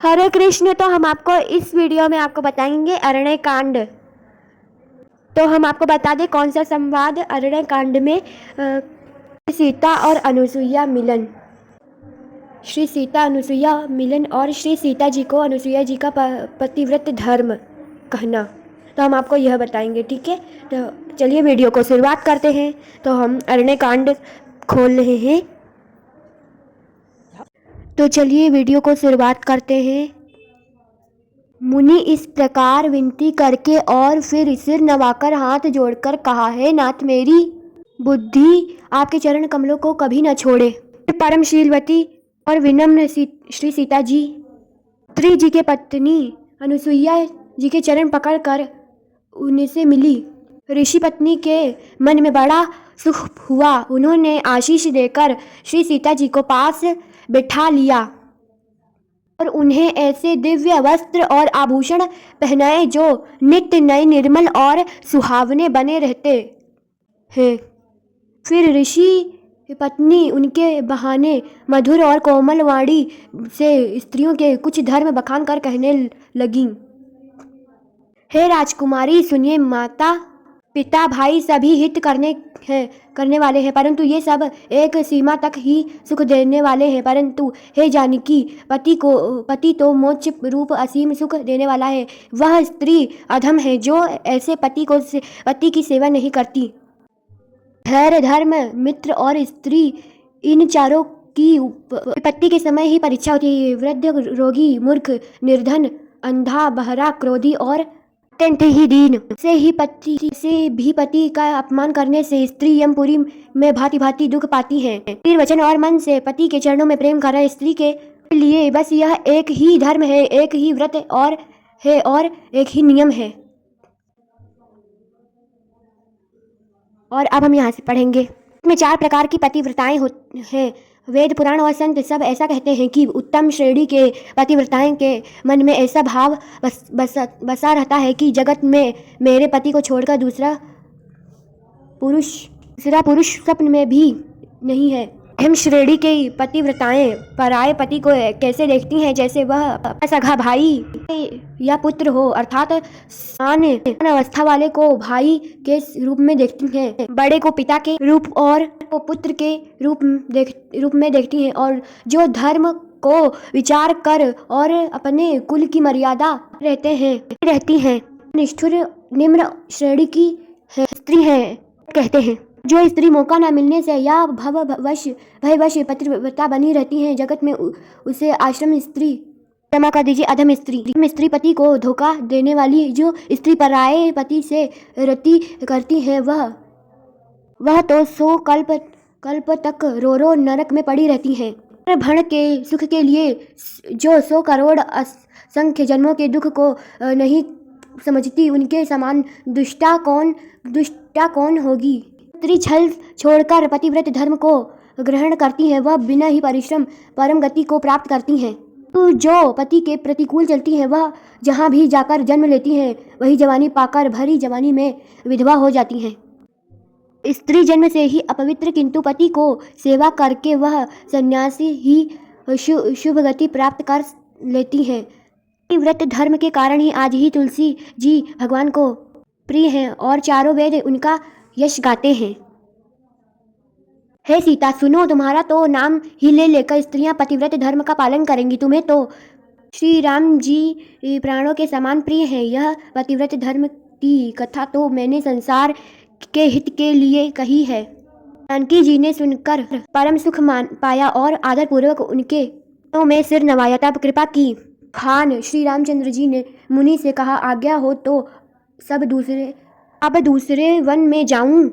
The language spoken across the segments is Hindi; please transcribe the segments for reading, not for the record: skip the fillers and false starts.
हरे कृष्ण। तो हम आपको इस वीडियो में आपको बताएंगे अरण्य कांड। तो हम आपको बता दें कौन सा संवाद अरण्य कांड में सीता और अनुसुईया मिलन। श्री सीता अनुसुईया मिलन और श्री सीता जी को अनुसुईया जी का पतिव्रत धर्म कहना, तो हम आपको यह बताएंगे। ठीक है, तो चलिए वीडियो को शुरुआत करते हैं। तो हम अरण्य कांड खोल रहे हैं, तो चलिए वीडियो को शुरुआत करते हैं। मुनि इस प्रकार विनती करके और फिर सिर नवाकर हाथ जोड़कर कहा, हे नाथ, मेरी बुद्धि आपके चरण कमलों को कभी न छोड़े। परमशीलवती और विनम्र श्री सीता जी श्री जी के पत्नी अनुसुईया जी के चरण पकड़कर उनसे मिली। ऋषि पत्नी के मन में बड़ा सुख हुआ। उन्होंने आशीष देकर श्री सीता जी को पास बिठा लिया और उन्हें ऐसे दिव्य वस्त्र और आभूषण पहनाए जो नित्य नए, निर्मल और सुहावने बने रहते हैं। फिर ऋषि पत्नी उनके बहाने मधुर और कोमल वाणी से स्त्रियों के कुछ धर्म बखान कर कहने लगी। हे राजकुमारी, सुनिए, माता पिता भाई सभी हित करने वाले हैं, परंतु ये सब एक सीमा तक ही सुख देने वाले हैं। परंतु हे जानकी, पति तो मोक्ष रूप असीम सुख देने वाला है। वह स्त्री अधम है जो ऐसे पति की सेवा नहीं करती। धैर्य, धर्म, मित्र और स्त्री, इन चारों की विपत्ति के समय ही परीक्षा होती है। वृद्ध, रोगी, मूर्ख, निर्धन, अंधा, बहरा, क्रोधी और अत्यंत ही दीन से भी पति का अपमान करने से स्त्री यमपुरी में भांति भांति दुख पाती है। शरीर, वचन और मन से पति के चरणों में प्रेम करना स्त्री के लिए बस यह एक ही धर्म है, एक ही व्रत और एक ही नियम है। और अब हम यहाँ से पढ़ेंगे। इसमें 4 प्रकार की पतिव्रताएं हैं। वेद, पुराण और संत सब ऐसा कहते हैं कि उत्तम श्रेणी के पतिव्रताएं के मन में ऐसा भाव बसा रहता है कि जगत में मेरे पति को छोड़कर दूसरा पुरुष स्वप्न में भी नहीं है। हम श्रेणी की पतिव्रताएं पराये पति को कैसे देखती हैं, जैसे वह सगा भाई या पुत्र हो, अर्थात समान अवस्था वाले को भाई के रूप में देखती हैं, बड़े को पिता के रूप और को पुत्र के रूप में देखती हैं, और जो धर्म को विचार कर और अपने कुल की मर्यादा रहती हैं, निष्ठुर निम्न श्रेणी की स्त्री है कहते हैं। जो स्त्री मौका न मिलने से या भयवश पतिव्रता बनी रहती है, जगत में उसे आश्रम स्त्री, क्षमा कर दीजिए, अधम स्त्री पति को धोखा देने वाली। जो स्त्री पराये पति से रति करती है, वह तो 100 कल्प तक रो नरक में पड़ी रहती है। भण के सुख के लिए जो 100 करोड़ असंख्य जन्मों के दुख को नहीं समझती, उनके समान दुष्टा कौन होगी। स्त्री छल छोड़कर पतिव्रत धर्म को ग्रहण करती हैं, वह बिना ही परिश्रम परम गति को प्राप्त करती हैं। तो जो पति के प्रतिकूल चलती हैं, वह जहाँ भी जाकर जन्म लेती हैं, वही जवानी पाकर भरी जवानी में विधवा हो जाती हैं। स्त्री जन्म से ही अपवित्र, किंतु पति को सेवा करके वह सन्यासी ही शुभ गति प्राप्त कर लेती हैं। व्रत धर्म के कारण ही आज ही तुलसी जी भगवान को प्रिय हैं और चारों वेद उनका यश गाते हैं। हे सीता, सुनो, तुम्हारा तो नाम ही लेकर स्त्रियां पतिव्रत धर्म का पालन करेंगी। तुम्हें तो श्री राम जी प्राणों के समान प्रिय हैं। यह पतिव्रत धर्म की कथा तो मैंने संसार के हित के लिए कही है। जानकी जी ने सुनकर परम सुख पाया और आदर पूर्वक उनके चरणों में सिर नवाया। तब कृपा की खान श्री रामचंद्र जी ने मुनि से कहा, आज्ञा हो तो अब दूसरे वन में जाऊं।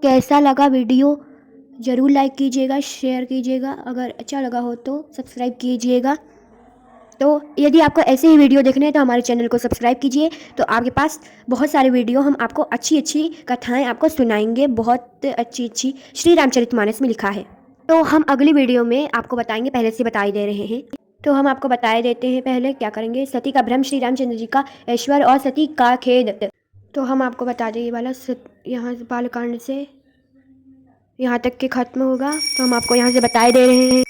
कैसा लगा वीडियो ज़रूर लाइक कीजिएगा, शेयर कीजिएगा, अगर अच्छा लगा हो तो सब्सक्राइब कीजिएगा। तो यदि आपको ऐसे ही वीडियो देखने हैं तो हमारे चैनल को सब्सक्राइब कीजिए। तो आपके पास बहुत सारे वीडियो हम आपको अच्छी कथाएं आपको सुनाएंगे, बहुत अच्छी श्री रामचरितमानस में लिखा है। तो हम अगली वीडियो में आपको बताएंगे, पहले से बताई दे रहे हैं। तो हम आपको बताए देते हैं पहले क्या करेंगे। सती का भ्रम, श्री रामचंद्र जी का ऐश्वर्य और सती का खेद। तो हम आपको बता दें, ये वाला यहाँ बालकांड से यहाँ तक के खत्म होगा। तो हम आपको यहाँ से बताए दे रहे हैं।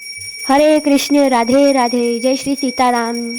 हरे कृष्ण, राधे राधे, जय श्री सीताराम।